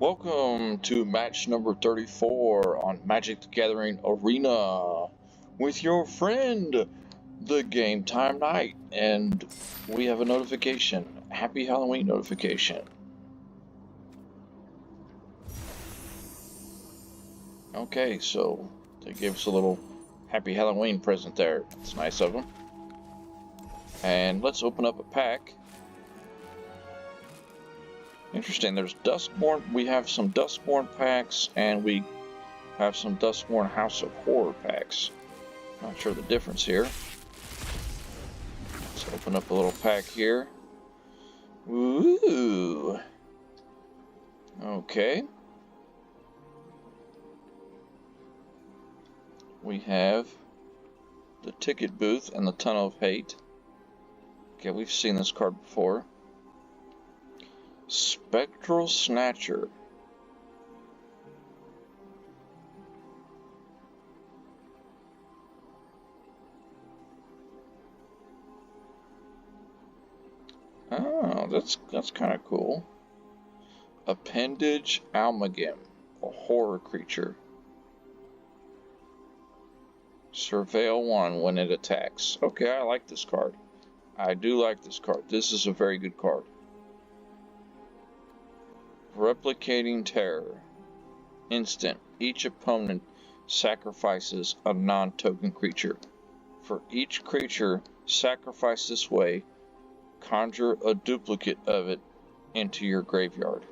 Welcome to match number 34 on Magic the Gathering Arena with your friend, the Game Time Knight, and we have a notification, Happy Halloween notification. Okay, so they gave us a little Happy Halloween present there. It's nice of them. And let's open up a pack. Interesting, there's Duskborn. We have some Duskborn packs, and we have some Duskborn House of Horror packs. Not sure the difference here. Let's open up a little pack here. Ooh. Okay. We have the Ticket Booth and the Tunnel of Hate. Okay, we've seen this card before. Spectral Snatcher. Oh, that's kind of cool. Appendage Almagim, a horror creature. Surveil 1 when it attacks. Okay, I like this card. I do like this card. This is a very good card. Replicating Terror. Instant. Each opponent sacrifices a non-token creature. For each creature sacrificed this way, conjure a duplicate of it into your graveyard.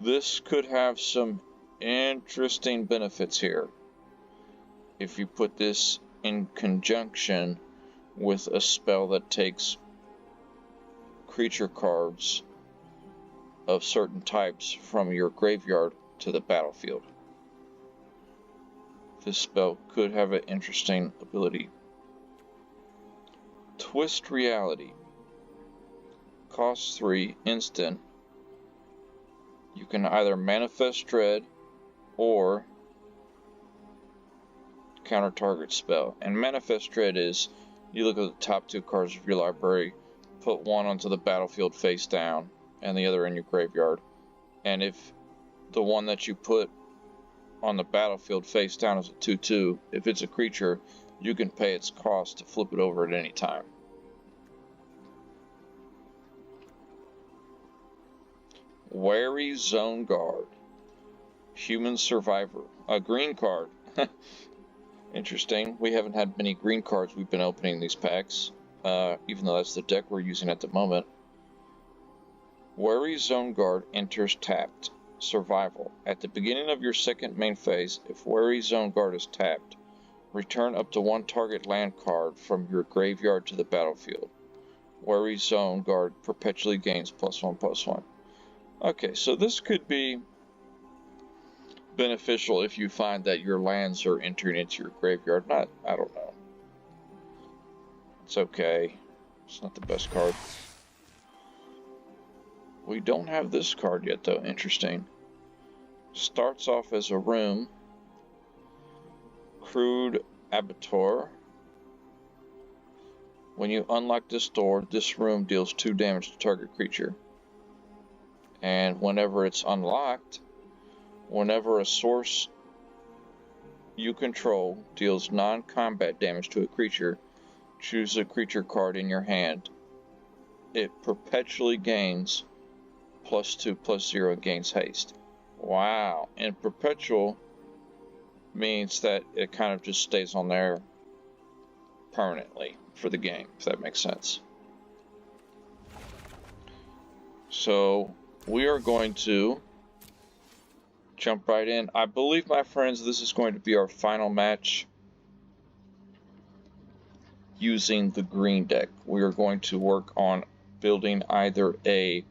This could have some interesting benefits here if you put this in conjunction with a spell that takes creature cards of certain types from your graveyard to the battlefield. This spell could have an interesting ability. Twist Reality. Cost 3, instant. You can either manifest Dread or counter target spell. And manifest Dread is, you look at the top 2 cards of your library, put one onto the battlefield face down, and the other in your graveyard. And if the one that you put on the battlefield face down is a 2/2, if it's a creature, you can pay its cost to flip it over at any time. Wary Zone Guard. Human Survivor. A green card. Interesting. We haven't had many green cards we've been opening these packs, even though that's the deck we're using at the moment. Wary Zone Guard enters tapped. Survival. At the beginning of your second main phase, if Wary Zone Guard is tapped, return up to one target land card from your graveyard to the battlefield. Wary Zone Guard perpetually gains +1/+1. Okay, so this could be beneficial if you find that your lands are entering into your graveyard. I don't know. It's okay. It's not the best card. We don't have this card yet, though. Interesting. Starts off as a room. Crude Abattoir. When you unlock this door, this room deals 2 damage to target creature. And whenever it's unlocked, whenever a source you control deals non-combat damage to a creature, choose a creature card in your hand. It perpetually gains +2/+0 and gains haste. Wow. And perpetual means that it kind of just stays on there permanently for the game, if that makes sense. So we are going to jump right in. I believe, my friends, this is going to be our final match using the green deck. We are going to work on building either a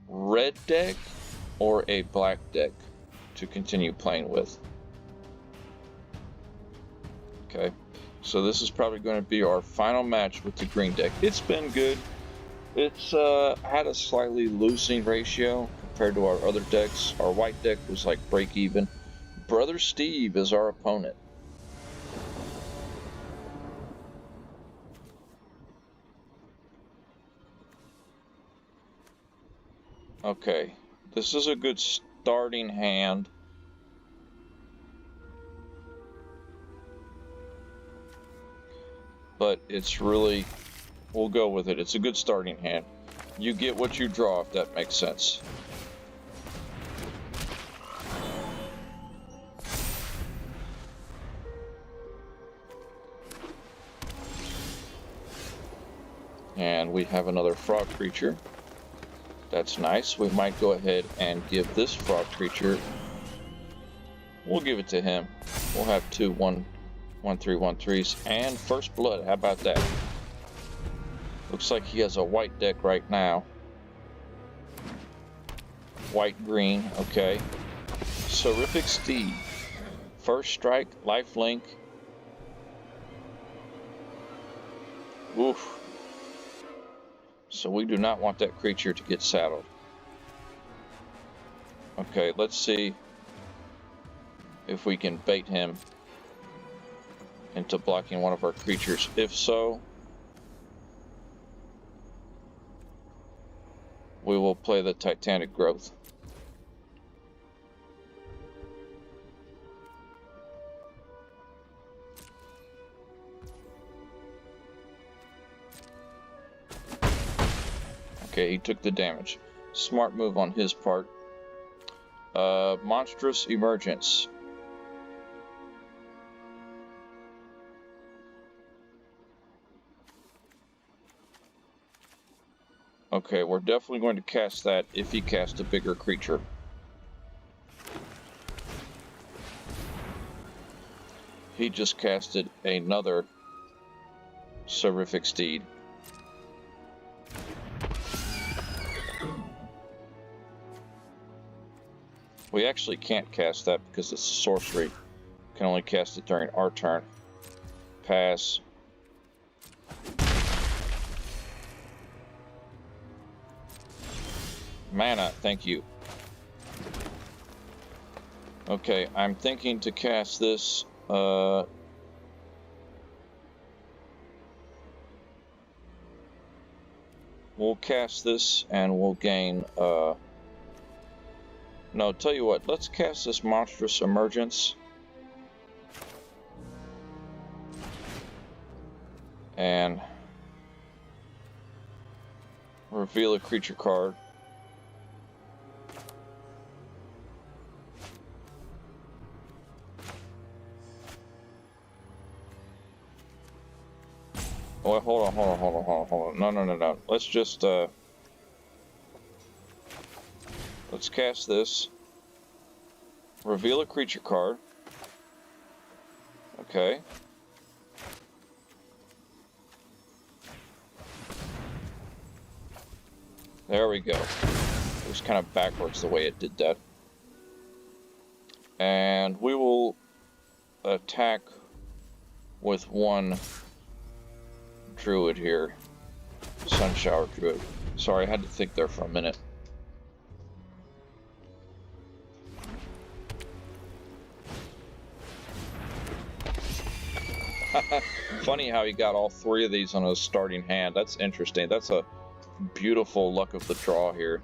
red deck or a black deck to continue playing with. Okay, so this is probably going to be our final match with the green deck. It's been good. It's had a slightly losing ratio compared to our other decks. Our white deck was like break even. Brother Steve is our opponent. Okay, this is a good starting hand. But it's really, we'll go with it. It's a good starting hand. You get what you draw, if that makes sense. And we have another frog creature. That's nice. We might go ahead and give this frog creature, we'll give it to him. We'll have 2 1/3/1/3s and first blood. How about that? Looks like he has a white deck right now. White green, okay. Seraphic Steed. First strike, lifelink. Oof. So we do not want that creature to get saddled. Okay, let's see if we can bait him into blocking one of our creatures. If so, we will play the Titanic Growth. Okay, he took the damage. Smart move on his part. Monstrous Emergence. Okay, we're definitely going to cast that if he casts a bigger creature. He just casted another Seraphic Steed. We actually can't cast that because it's sorcery. Can only cast it during our turn. Pass. Mana, thank you. Okay, I'm thinking to cast this. We'll cast this and we'll gain. No, tell you what, let's cast this Monstrous Emergence. And reveal a creature card. Oh, hold on. No. Let's just, let's cast this. Reveal a creature card. Okay. There we go. It was kind of backwards the way it did that. And we will attack with one druid here. Sunshower Druid. Sorry, I had to think there for a minute. Funny how he got all 3 of these on his starting hand. That's interesting. That's a beautiful luck of the draw here.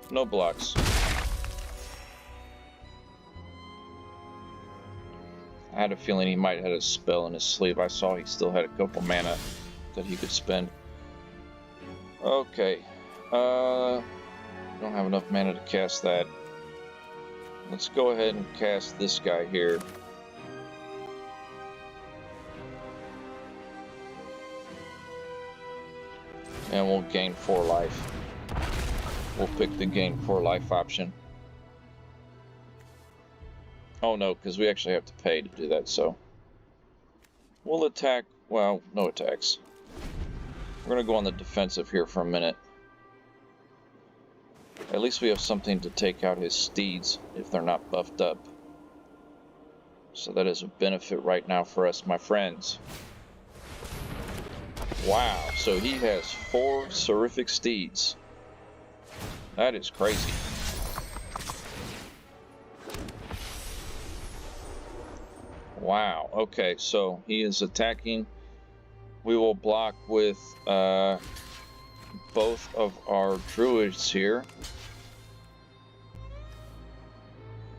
No blocks. I had a feeling he might have had a spell in his sleeve. I saw he still had a couple mana that he could spend. Okay. Don't have enough mana to cast that. Let's go ahead and cast this guy here. And we'll gain 4 life. We'll pick the gain 4 life option. Oh no, because we actually have to pay to do that, so. We'll attack, well, no attacks. We're going to go on the defensive here for a minute. At least we have something to take out his steeds if they're not buffed up. So that is a benefit right now for us, my friends. Wow, so he has 4 Seraphic Steeds. That is crazy. Wow, okay, so he is attacking. We will block with both of our druids here.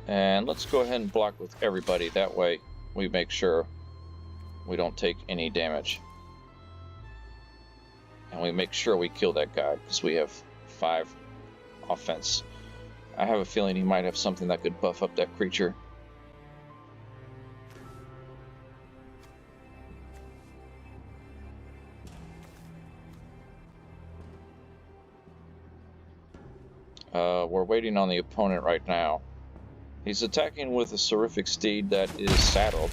And let's go ahead and block with everybody. That way we make sure we don't take any damage. And we make sure we kill that guy because we have 5 offense. I have a feeling he might have something that could buff up that creature. We're waiting on the opponent right now. He's attacking with a Seraphic Steed that is saddled.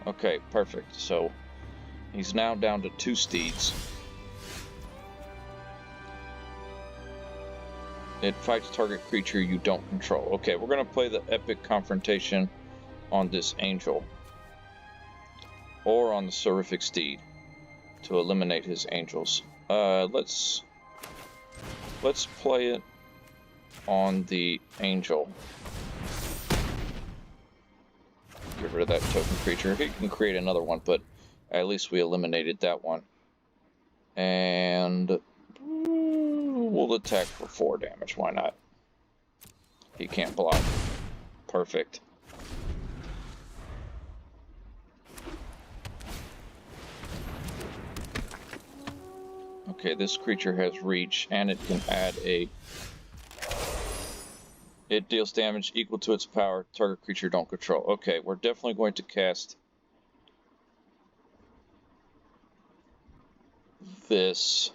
Okay, perfect. So he's now down to 2 steeds. It fights target creature you don't control. Okay, we're going to play the Epic Confrontation on this Angel. Or on the Seraphic Steed to eliminate his Angels. Let's play it on the Angel. Get rid of that token creature. He can create another one, but at least we eliminated that one. And we'll attack for 4 damage. Why not? He can't block. Perfect. Okay, this creature has reach, and it can add a... It deals damage equal to its power. Target creature don't control. Okay, we're definitely going to cast this.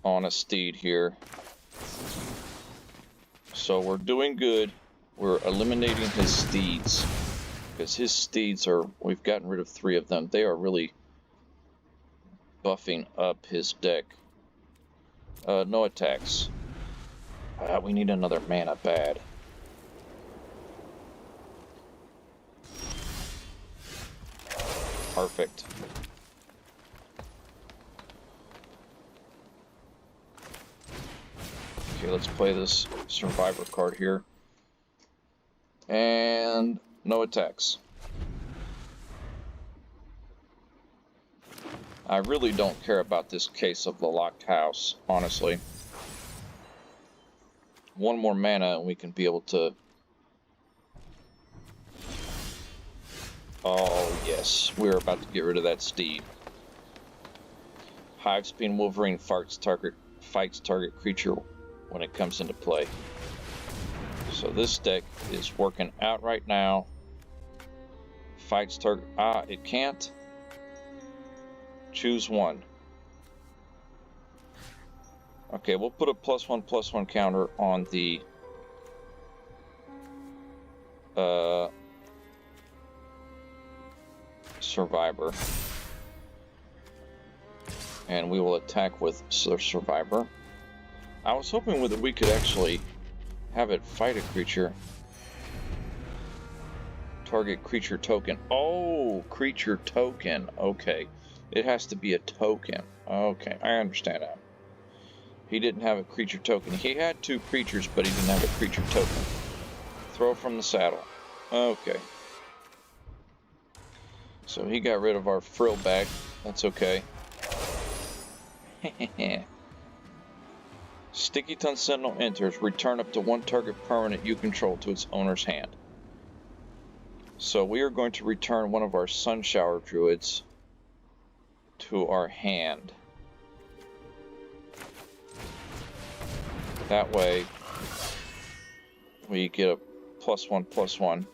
On a steed here. So we're doing good. We're eliminating his steeds. Because his steeds are... We've gotten rid of 3 of them. They are really buffing up his deck. No attacks. We need another mana bad. Perfect. Okay, let's play this Survivor card here. And no attacks. I really don't care about this Case of the Locked House, honestly. 1 more mana and we can be able to... Oh, yes. We're about to get rid of that steed. Hivespeed Wolverine fights target creature when it comes into play. So this deck is working out right now. Fights target... it can't. Choose 1. Okay, we'll put a +1/+1 counter on the Survivor. And we will attack with the Survivor. I was hoping that we could actually have it fight a creature. Target creature token. Oh, creature token. Okay. It has to be a token. Okay, I understand that. He didn't have a creature token. He had 2 creatures, but he didn't have a creature token. Throw from the saddle. Okay. So he got rid of our frill back. That's okay. Stickyton Sentinel enters. Return up to 1 target permanent you control to its owner's hand. So we are going to return one of our Sunshower Druids to our hand. That way we get a +1/+1.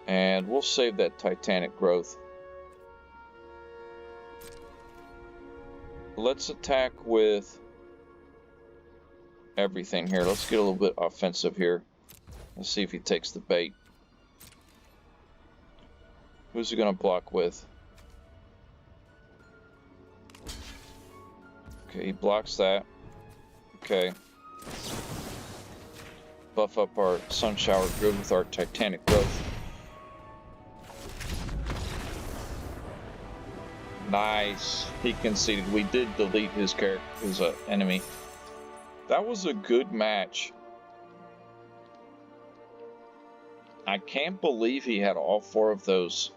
And we'll save that Titanic Growth. Let's attack with everything here. Let's get a little bit offensive here. Let's see if he takes the bait. Who's he going to block with? Okay, he blocks that. Okay. Buff up our Sunshower Druid with our Titanic Growth. Nice. He conceded. We did delete his character, his enemy. That was a good match. I can't believe he had all 4 of those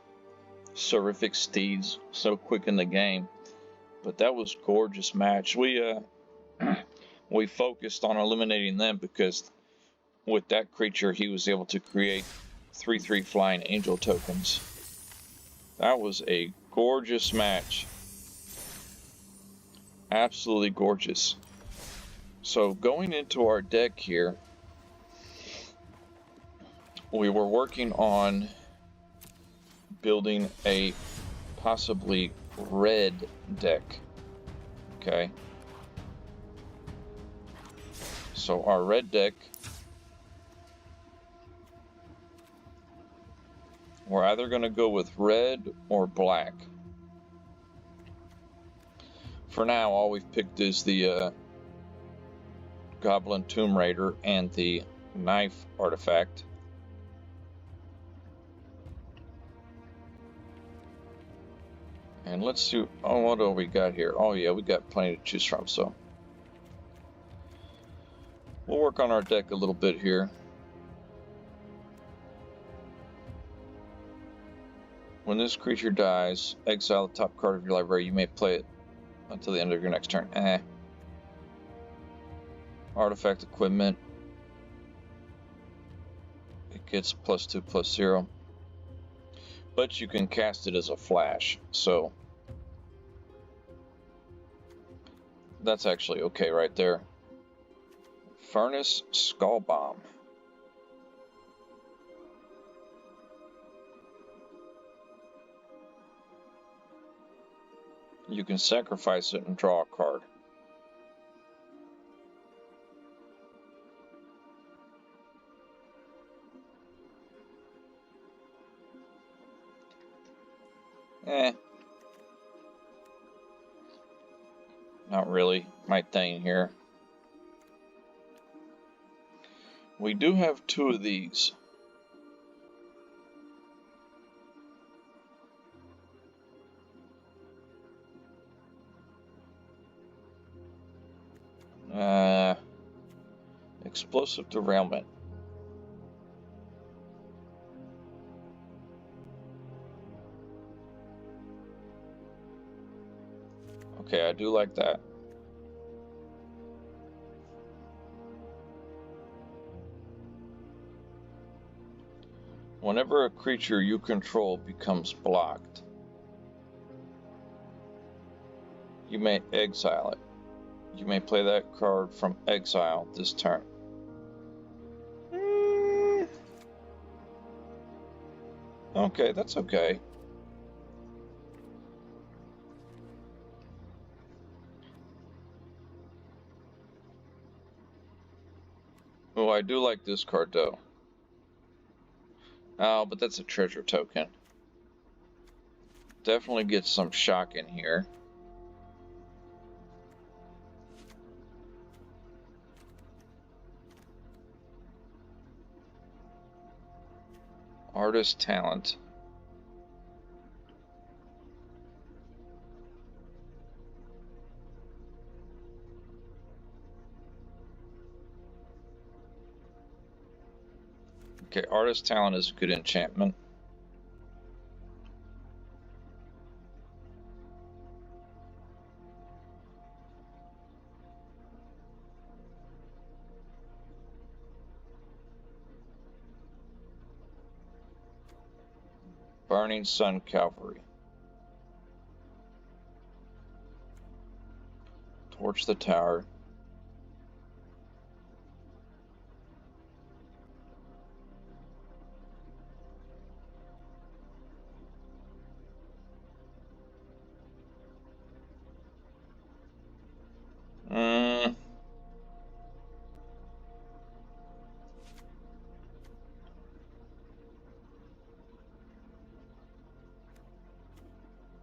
Seraphic steeds so quick in the game. But that was a gorgeous match. We we focused on eliminating them because with that creature he was able to create 3/3 flying angel tokens. That was a gorgeous match. Absolutely gorgeous. So going into our deck here, we were working on building a possibly red deck. Okay. So our red deck, we're either going to go with red or black. For now, all we've picked is the Goblin Tomb Raider and the knife artifact. And let's see, oh, what do we got here? Oh yeah, we got plenty to choose from, so we'll work on our deck a little bit here. When this creature dies, exile the top card of your library. You may play it until the end of your next turn. Artifact equipment. It gets +2/+0. But you can cast it as a flash, so that's actually okay right there. Furnace Skull Bomb. You can sacrifice it and draw a card. Not really my thing here. We do have 2 of these. Explosive Derailment. Okay, I do like that. Whenever a creature you control becomes blocked, you may exile it. You may play that card from exile this turn. Okay, that's okay. Oh, I do like this card though. Oh, but that's a treasure token. Definitely get some shock in here. Artist Talent. Okay, Artist Talent is a good enchantment. Burning Sun Cavalry. Torch the Tower.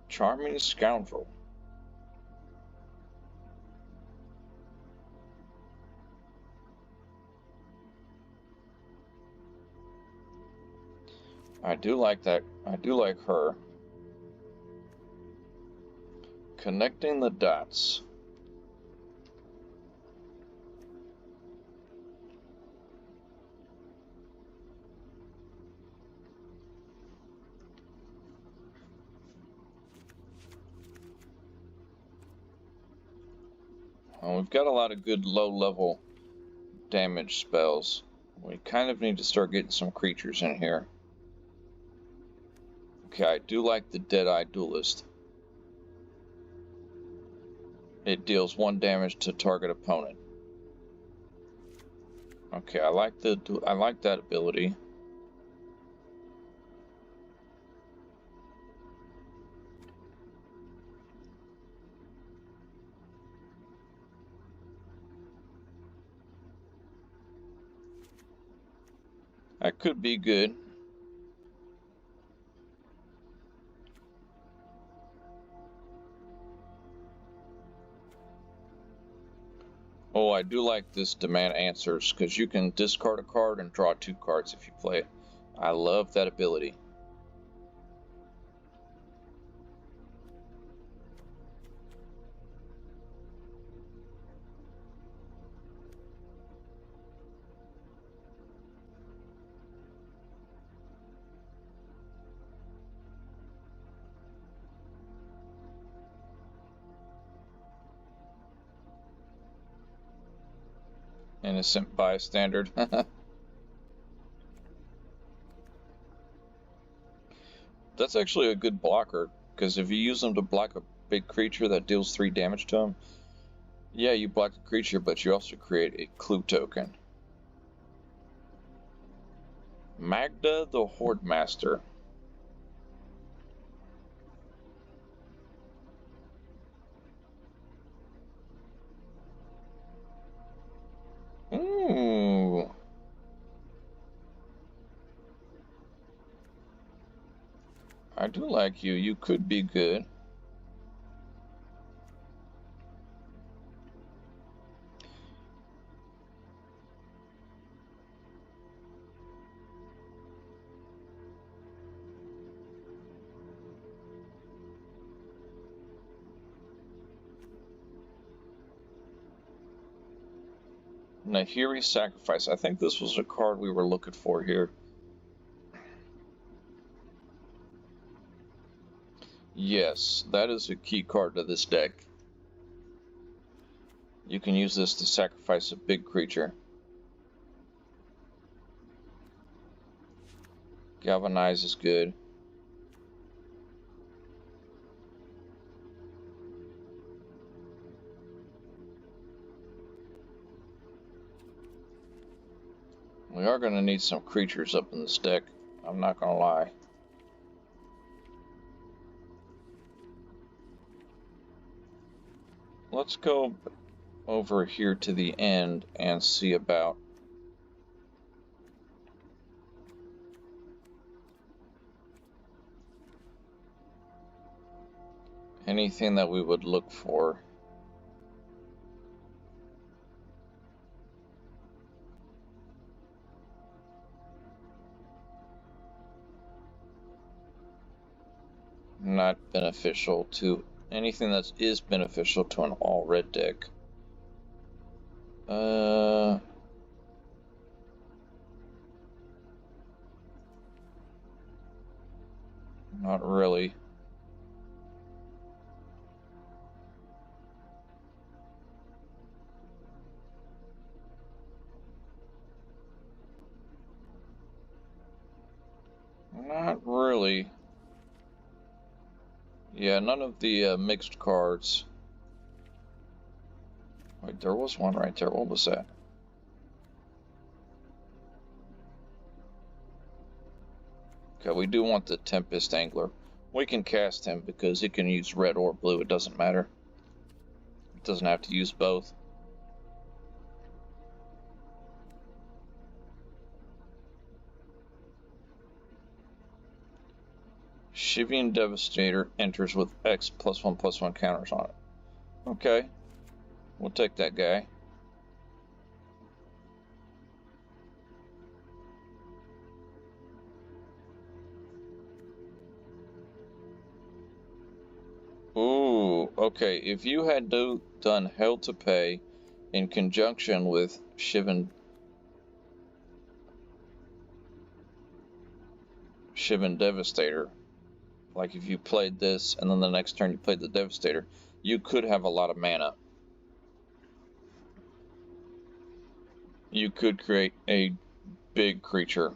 Charming Scoundrel. I do like that. I do like her. Connecting the dots. Well, we've got a lot of good low-level damage spells. We kind of need to start getting some creatures in here. Okay, I do like the Deadeye Duelist. It deals 1 damage to target opponent. Okay, I like that ability. That could be good. Oh, I do like this Demand Answers, because you can discard a card and draw 2 cards if you play it. I love that ability. Innocent bystander. That's actually a good blocker, because if you use them to block a big creature that deals 3 damage to him, yeah, you block the creature, but you also create a clue token. Magda the Horde Master. Ooh. I do like you. You could be good. Nahiri Sacrifice. I think this was a card we were looking for here. Yes, that is a key card to this deck. You can use this to sacrifice a big creature. Galvanize is good. We are going to need some creatures up in this deck. I'm not going to lie. Let's go over here to the end and see about anything that we would look for. Not beneficial to anything that is beneficial to an all red deck. Not really. Not really. Yeah, none of the mixed cards. Wait, there was one right there. What was that? Okay, we do want the Tempest Angler. We can cast him because he can use red or blue. It doesn't matter. It doesn't have to use both. Shivian Devastator enters with X +1/+1 counters on it. Okay, we'll take that guy. Ooh, okay, if you had done Hell to Pay in conjunction with Shivan Devastator, like if you played this and then the next turn you played the Devastator, you could have a lot of mana. You could create a big creature.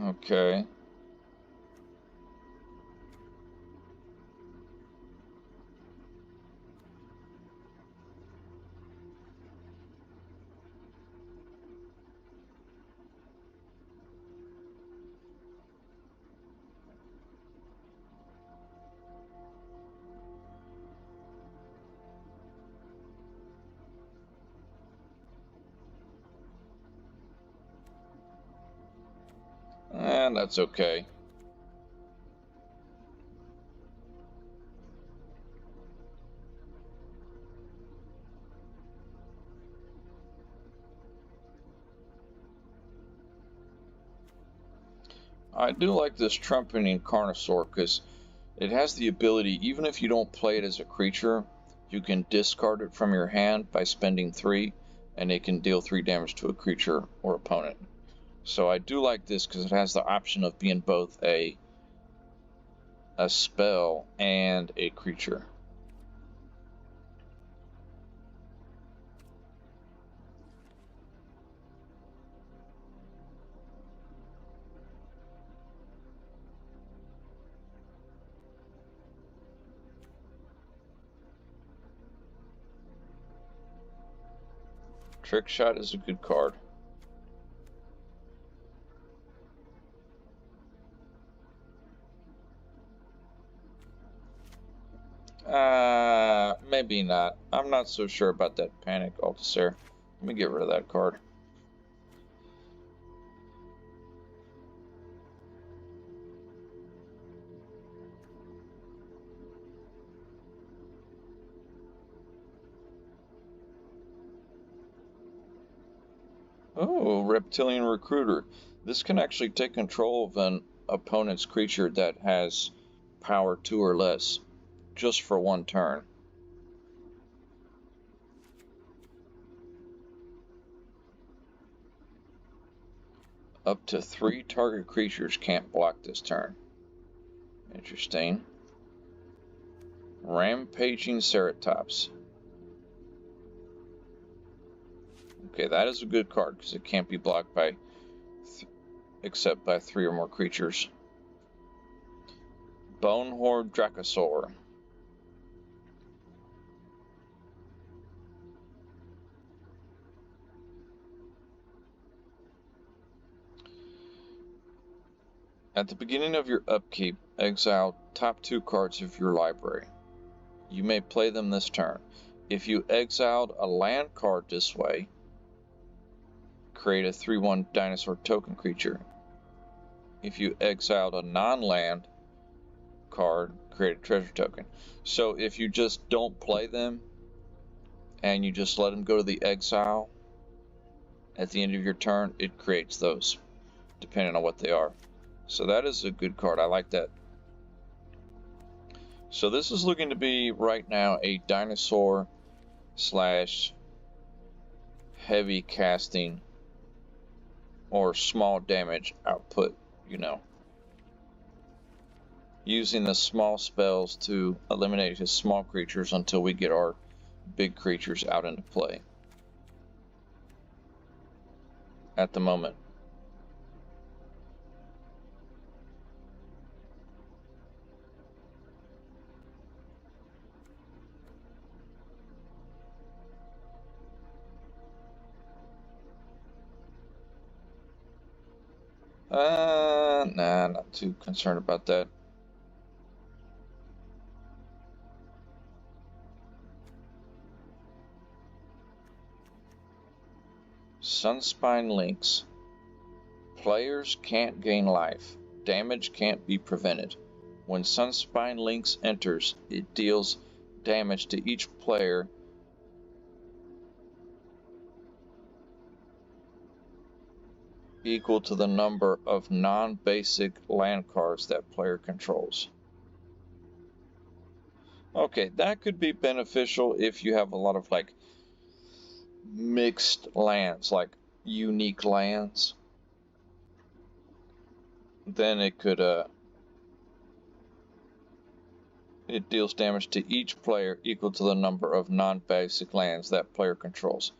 Okay. And that's okay. I do like this Trumpeting Carnosaur because it has the ability, even if you don't play it as a creature, you can discard it from your hand by spending 3, and it can deal 3 damage to a creature or opponent. So I do like this because it has the option of being both a spell and a creature. Trick Shot is a good card. Maybe not. I'm not so sure about that Panic Altasaur. Let me get rid of that card. Oh, Reptilian Recruiter. This can actually take control of an opponent's creature that has power 2 or less, just for 1 turn. Up to 3 target creatures can't block this turn. Interesting. Rampaging Ceratops. Okay, that is a good card because it can't be blocked by except by 3 or more creatures. Bonehorde Dracosaur. At the beginning of your upkeep, exile top 2 cards of your library. You may play them this turn. If you exiled a land card this way, create a 3/1 dinosaur token creature. If you exiled a non-land card, create a treasure token. So if you just don't play them and you just let them go to the exile at the end of your turn, it creates those, depending on what they are. So that is a good card. I like that. So this is looking to be right now a dinosaur / heavy casting or small damage output, you know. Using the small spells to eliminate his small creatures until we get our big creatures out into play. At the moment. Nah, not too concerned about that. Sunspine Lynx. Players can't gain life. Damage can't be prevented. When Sunspine Lynx enters, it deals damage to each player equal to the number of non-basic land cards that player controls. Okay, that could be beneficial if you have a lot of like mixed lands, like unique lands. Then it could it deals damage to each player equal to the number of non-basic lands that player controls.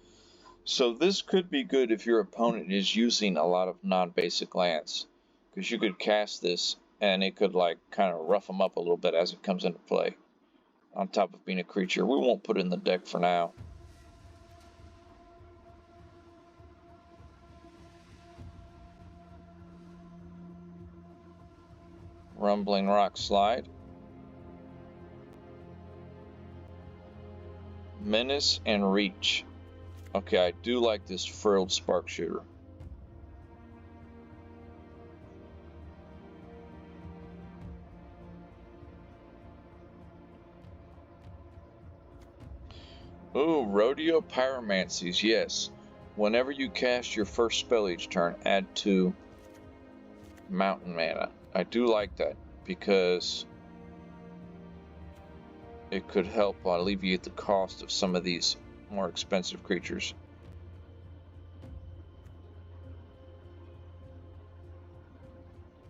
So this could be good if your opponent is using a lot of non-basic lands, because you could cast this and it could like kind of rough them up a little bit as it comes into play. On top of being a creature, we won't put it in the deck for now. Rumbling Rock Slide. Menace and Reach. Okay, I do like this Frilled Spark Shooter. Ooh, Rodeo Pyromancies, yes. Whenever you cast your first spell each turn, add 2 mountain mana. I do like that because it could help alleviate the cost of some of these more expensive creatures.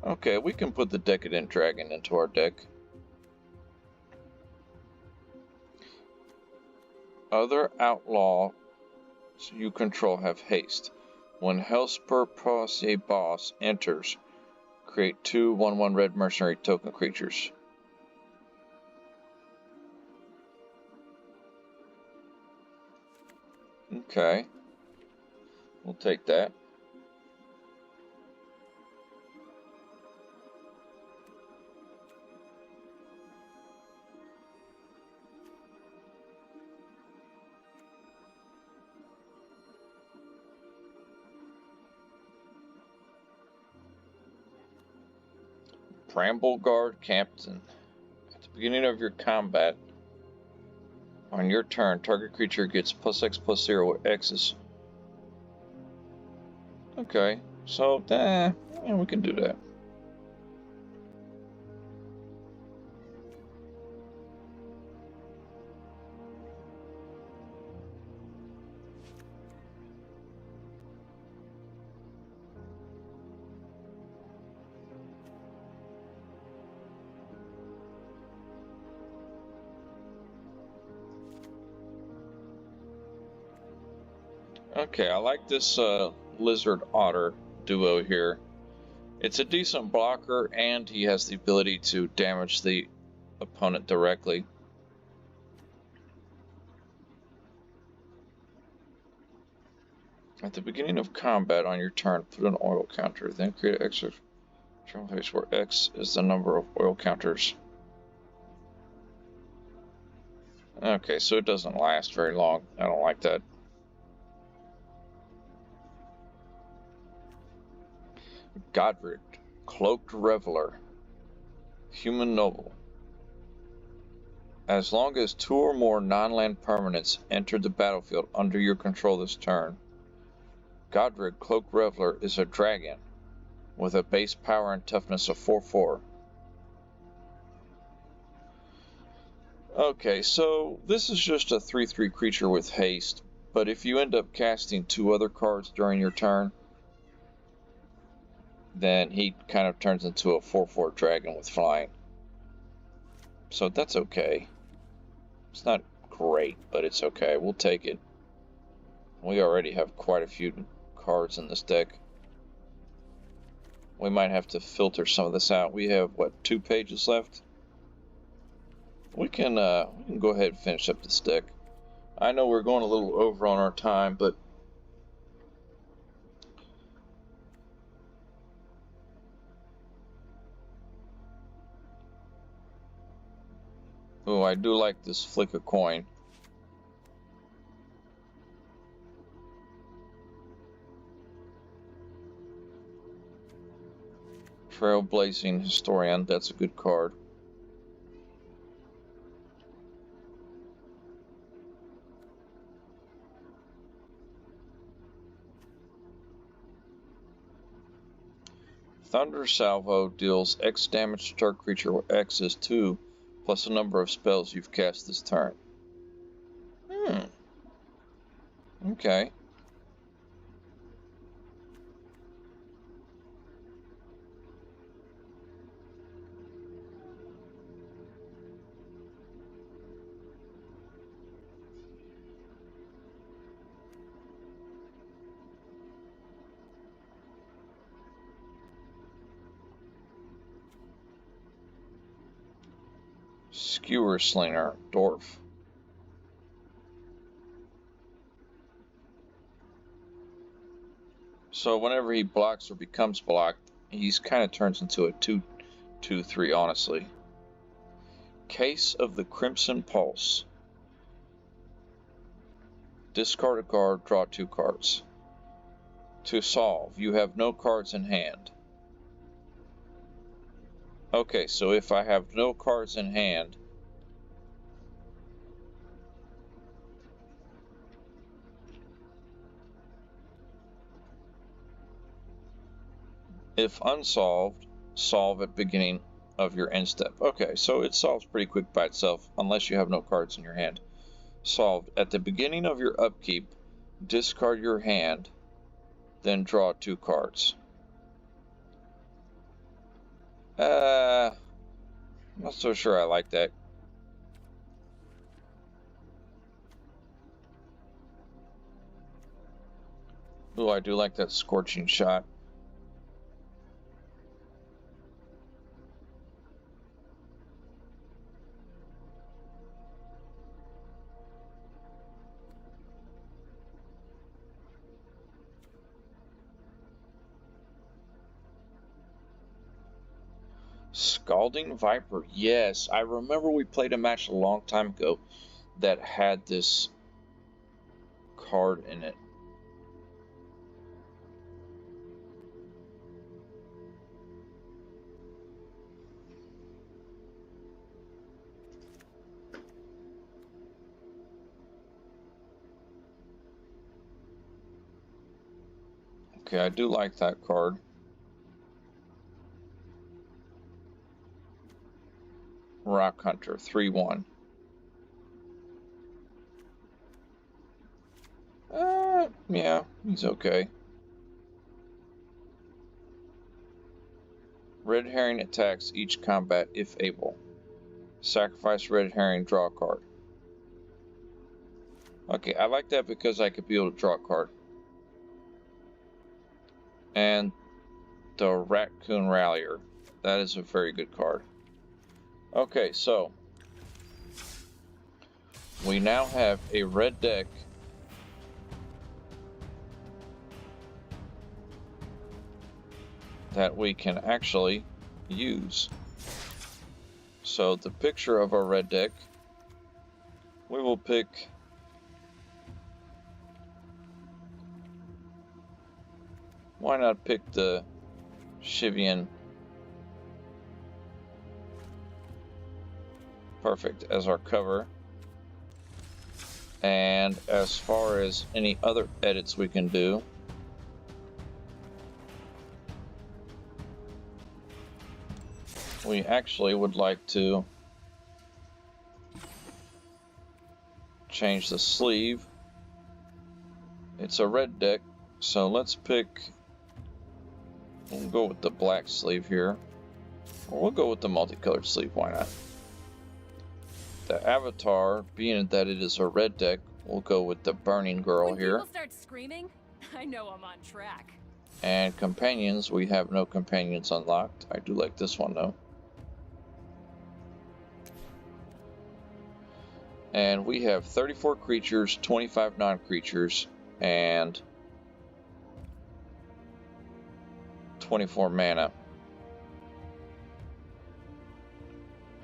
Okay, we can put the Decadent Dragon into our deck. Other outlaws you control have haste. When Hellspur Posse boss enters, create 2 1/1 red mercenary token creatures. Okay, we'll take that. Bramble Guard Captain. At the beginning of your combat, on your turn, target creature gets +X/+0 where X is. Okay, so yeah, we can do that. Okay, I like this Lizard Otter duo here. It's a decent blocker, and he has the ability to damage the opponent directly. At the beginning of combat on your turn, put an oil counter, then create an extra travel phase where X is the number of oil counters. Okay, so it doesn't last very long. I don't like that. Godric, Cloaked Reveler, Human Noble. As long as 2 or more non-land permanents enter the battlefield under your control this turn, Godric, Cloaked Reveler is a dragon with a base power and toughness of 4/4. Okay, so this is just a 3/3 creature with haste, but if you end up casting 2 other cards during your turn, then he kind of turns into a 4/4 dragon with flying. So that's okay. It's not great, but it's okay. We'll take it. We already have quite a few cards in this deck. We might have to filter some of this out. We have, what, 2 pages left? We can go ahead and finish up this deck. I know we're going a little over on our time, but oh, I do like this Flick a Coin. Trailblazing Historian, that's a good card. Thunder Salvo deals X damage to target creature where X is 2, plus the number of spells you've cast this turn. Okay. Skewer Slinger, Dwarf. So whenever he blocks or becomes blocked, he's kind of turns into a 2/3, honestly. Case of the Crimson Pulse. Discard a card, draw 2 cards. To solve, you have no cards in hand. Okay, so if I have no cards in hand, if unsolved, solve at beginning of your end step. Okay, so it solves pretty quick by itself, unless you have no cards in your hand. Solved. At the beginning of your upkeep, discard your hand, then draw 2 cards. Not so sure I like that. Ooh, I do like that Scorching Shot. Scalding Viper. Yes, I remember we played a match a long time ago that had this card in it. Okay, I do like that card. Rock Hunter, 3/1. Yeah, he's okay. Red Herring attacks each combat if able. Sacrifice Red Herring, draw a card. Okay, I like that because I could be able to draw a card. And the Raccoon Rallier. That is a very good card. Okay, so we now have a red deck that we can actually use. So the picture of our red deck, we will pick why not pick the Shivian Perfect as our cover. And as far as any other edits we can do, we actually would like to change the sleeve. It's a red deck, so let's pick, we'll go with the black sleeve here. Or we'll go with the multicolored sleeve, why not? The avatar, being that it is a red deck, we'll go with the Burning Girl when here. People start screaming, I know I'm on track. And companions, we have no companions unlocked. I do like this one though. And we have 34 creatures, 25 non-creatures, and 24 mana.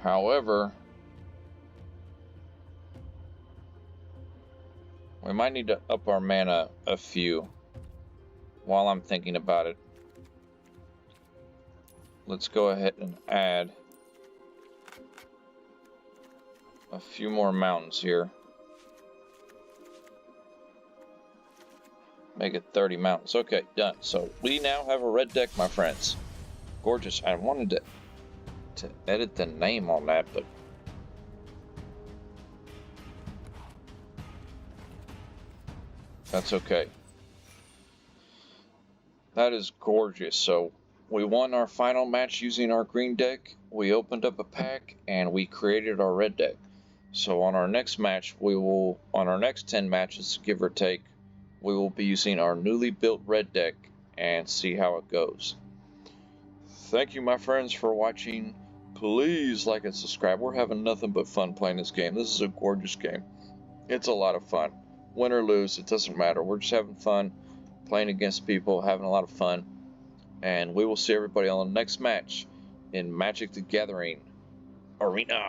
However, we might need to up our mana a few while I'm thinking about it. Let's go ahead and add a few more mountains here. Make it 30 mountains. Okay, done. So we now have a red deck, my friends. Gorgeous. I wanted to edit the name on that, but that's okay. That is gorgeous. So we won our final match using our green deck. We opened up a pack and we created our red deck. So on our next match, on our next 10 matches, give or take, we will be using our newly built red deck and see how it goes. Thank you, my friends, for watching. Please like and subscribe. We're having nothing but fun playing this game. This is a gorgeous game. It's a lot of fun. Win or lose, it doesn't matter. We're just having fun, playing against people, having a lot of fun. And we will see everybody on the next match in Magic the Gathering Arena.